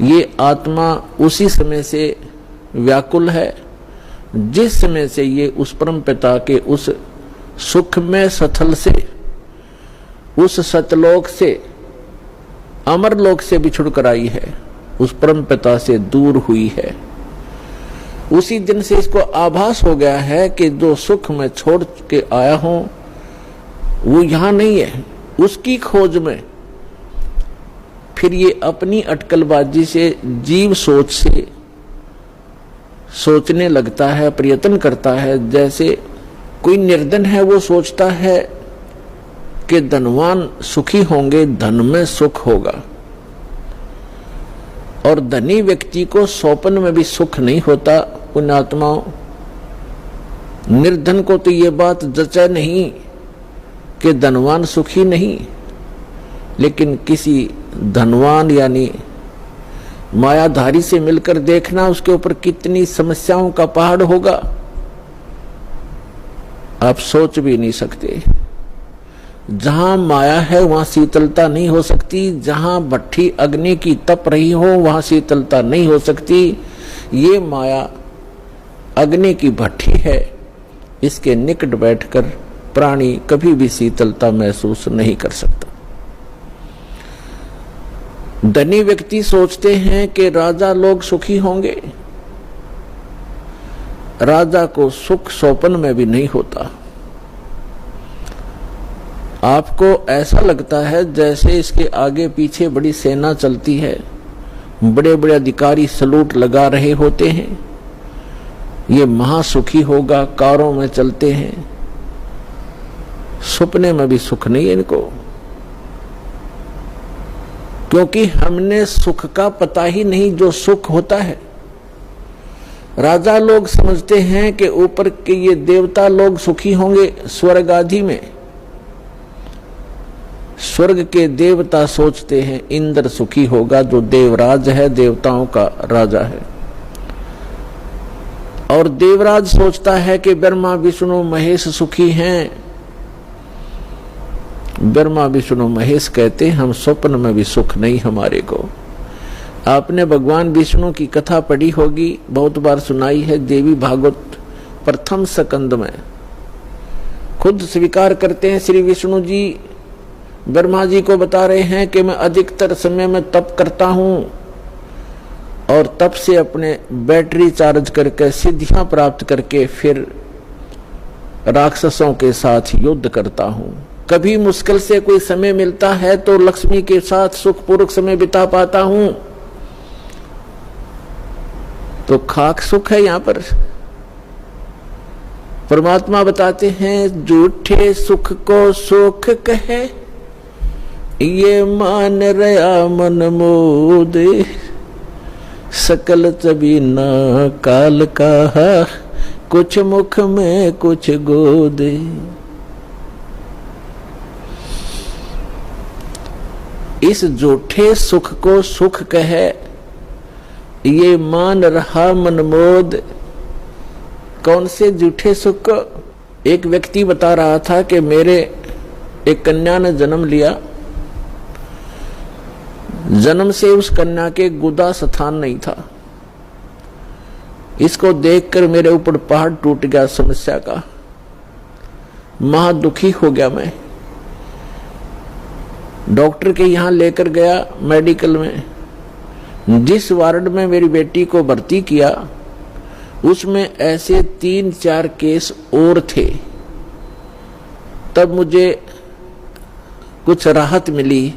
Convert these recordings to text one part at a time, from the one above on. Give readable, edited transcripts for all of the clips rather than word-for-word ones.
ये आत्मा उसी समय से व्याकुल है जिस समय से ये उस परम पिता के उस सुखमय स्थल से, उस सतलोक से, अमरलोक से बिछुड़ कर आई है, उस परम पिता से दूर हुई है। उसी दिन से इसको आभास हो गया है कि जो सुख मैं छोड़ के आया हूं वो यहां नहीं है। उसकी खोज में फिर ये अपनी अटकलबाजी से, जीव सोच से सोचने लगता है, प्रयत्न करता है। जैसे कोई निर्धन है, वो सोचता है कि धनवान सुखी होंगे, धन में सुख होगा। और धनी व्यक्ति को स्वप्न में भी सुख नहीं होता। पुण्यात्माओं, निर्धन को तो ये बात जचा नहीं कि धनवान सुखी नहीं, लेकिन किसी धनवान यानी मायाधारी से मिलकर देखना उसके ऊपर कितनी समस्याओं का पहाड़ होगा, आप सोच भी नहीं सकते। जहां माया है वहां शीतलता नहीं हो सकती, जहां भट्ठी अग्नि की तप रही हो वहां शीतलता नहीं हो सकती। ये माया अग्नि की भट्ठी है, इसके निकट बैठकर प्राणी कभी भी शीतलता महसूस नहीं कर सकता। धनी व्यक्ति सोचते हैं कि राजा लोग सुखी होंगे। राजा को सुख स्वप्न में भी नहीं होता। आपको ऐसा लगता है जैसे इसके आगे पीछे बड़ी सेना चलती है, बड़े बड़े अधिकारी सलूट लगा रहे होते हैं, ये महासुखी होगा, कारों में चलते हैं। सपने में भी सुख नहीं है इनको, क्योंकि हमने सुख का पता ही नहीं जो सुख होता है। राजा लोग समझते हैं कि ऊपर के ये देवता लोग सुखी होंगे स्वर्ग आदि में। स्वर्ग के देवता सोचते हैं इंद्र सुखी होगा, जो देवराज है, देवताओं का राजा है। और देवराज सोचता है कि ब्रह्मा विष्णु महेश सुखी हैं। ब्रह्मा विष्णु महेश कहते हम स्वप्न में भी सुख नहीं हमारे को। आपने भगवान विष्णु की कथा पढ़ी होगी, बहुत बार सुनाई है। देवी भागवत प्रथम स्कंद में खुद स्वीकार करते हैं श्री विष्णु जी, ब्रह्मा जी को बता रहे हैं कि मैं अधिकतर समय में तप करता हूं और तप से अपने बैटरी चार्ज करके सिद्धियां प्राप्त करके फिर राक्षसों के साथ युद्ध करता हूं। कभी मुश्किल से कोई समय मिलता है तो लक्ष्मी के साथ सुखपूर्वक समय बिता पाता हूं। तो खाक सुख है यहां पर। परमात्मा बताते हैं झूठे सुख को सुख कहे, ये मान रया मन मोद, सकल चबीना काल का, कुछ मुख में कुछ गोद। इस झूठे सुख को सुख कहे, ये मान रहा मनमोद। कौन से झूठे सुख को? एक व्यक्ति बता रहा था कि मेरे एक कन्या ने जन्म लिया, जन्म से उस कन्या के गुदा स्थान नहीं था। इसको देखकर मेरे ऊपर पहाड़ टूट गया समस्या का, महा दुखी हो गया मैं। डॉक्टर के यहां लेकर गया मेडिकल में। जिस वार्ड में मेरी बेटी को भर्ती किया उसमें ऐसे 3-4 केस और थे। तब मुझे कुछ राहत मिली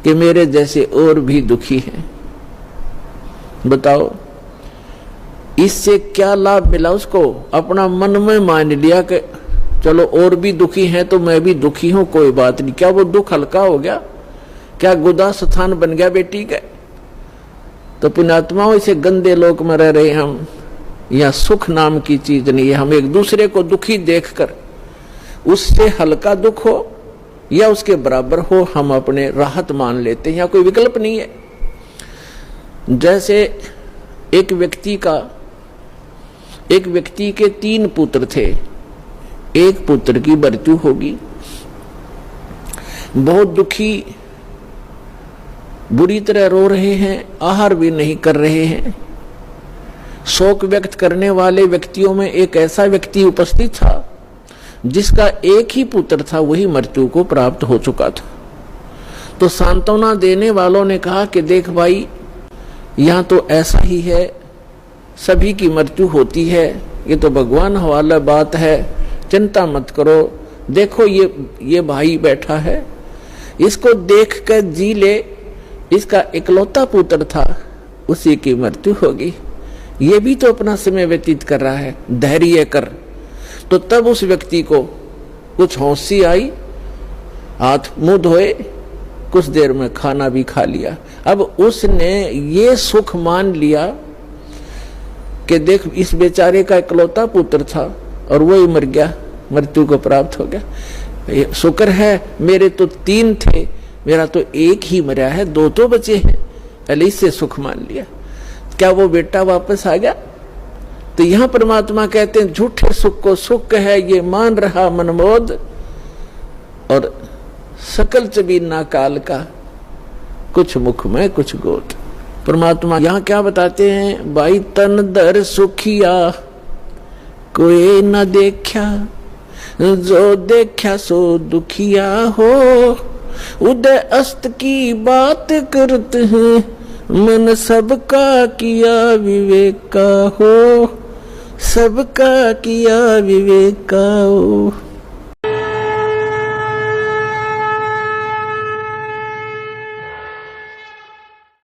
कि मेरे जैसे और भी दुखी हैं। बताओ इससे क्या लाभ मिला उसको? अपना मन में मान लिया कि चलो और भी दुखी हैं तो मैं भी दुखी हूं, कोई बात नहीं। क्या वो दुख हल्का हो गया? क्या गुदा स्थान बन गया बेटी का? तो पुण्यात्माओं, इसे गंदे लोक में रह रहे हम। यह सुख नाम की चीज नहीं है। हम एक दूसरे को दुखी देखकर उससे हल्का दुख हो या उसके बराबर हो, हम अपने राहत मान लेते हैं। या कोई विकल्प नहीं है। जैसे एक व्यक्ति के 3 पुत्र थे। एक पुत्र की मृत्यु होगी, बहुत दुखी बुरी तरह रो रहे हैं, आहार भी नहीं कर रहे हैं। शोक व्यक्त करने वाले व्यक्तियों में एक ऐसा व्यक्ति उपस्थित था जिसका एक ही पुत्र था, वही मृत्यु को प्राप्त हो चुका था। तो सांत्वना देने वालों ने कहा कि देख भाई, यहाँ तो ऐसा ही है, सभी की मृत्यु होती है, ये तो भगवान हवाला बात है, चिंता मत करो। देखो ये भाई बैठा है, इसको देख कर जी ले, इसका इकलौता पुत्र था, उसी की मृत्यु होगी, ये भी तो अपना समय व्यतीत कर रहा है, धैर्य कर। तो तब उस व्यक्ति को कुछ होशी आई, हाथ मुंह धोए, कुछ देर में खाना भी खा लिया। अब उसने ये सुख मान लिया कि देख, इस बेचारे का इकलौता पुत्र था और वही मर गया, मृत्यु को प्राप्त हो गया। शुक्र है मेरे तो 3 थे, मेरा तो एक ही मरा है, 2 तो बचे हैं, पहले इससे सुख मान लिया। क्या वो बेटा वापस आ गया? तो यहां परमात्मा कहते हैं झूठे सुख को सुख है ये मान रहा मनमोद, और सकल चबीना काल का, कुछ मुख में कुछ गोद। परमात्मा यहां क्या बताते हैं? भाई तन दर सुखिया कोई न देखा, जो देखा सो दुखिया हो। उदय अस्त की बात करते हैं, मन सबका किया विवेक का हो, सबका किया विवेक का हो।